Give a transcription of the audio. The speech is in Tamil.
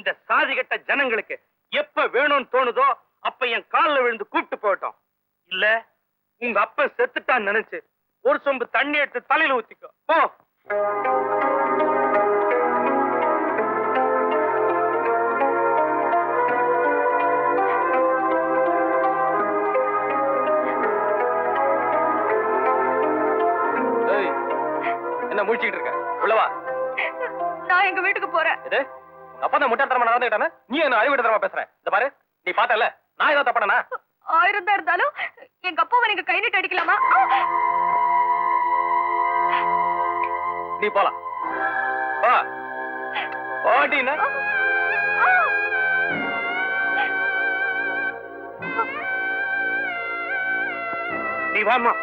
இந்த சாதி கட்ட ஜனங்களுக்கு எப்ப வேணும்னு தோணுதோ அப்ப என் காலில் விழுந்து கூப்பிட்டு போட்டோம். இல்ல உங்க அப்ப செத்துட்டான்னு நினைச்சு ஒரு சொம்பு தண்ணி எடுத்து தலையில ஊத்திக்கோ போ. என்ன முடிச்சுக்கிட்டு இருக்க? உள்ளவா. நான் எங்க வீட்டுக்கு போறேன். இது உங்க அப்பா தான் முட்டாள்தனமா நடந்துக்கிட்டானே, நீ என்ன அறிவுட்டத்தனமா பேசுற? இந்த பாரு, நீ பார்த்தல நான் ஏதோ தப்பனா? 1000 தான் இருந்தாலும் எங்க அப்பாவை நீங்க கை நீட்டு அடிக்கலாமா? நீ போலாம். வா ஓடினா நீ வாமா.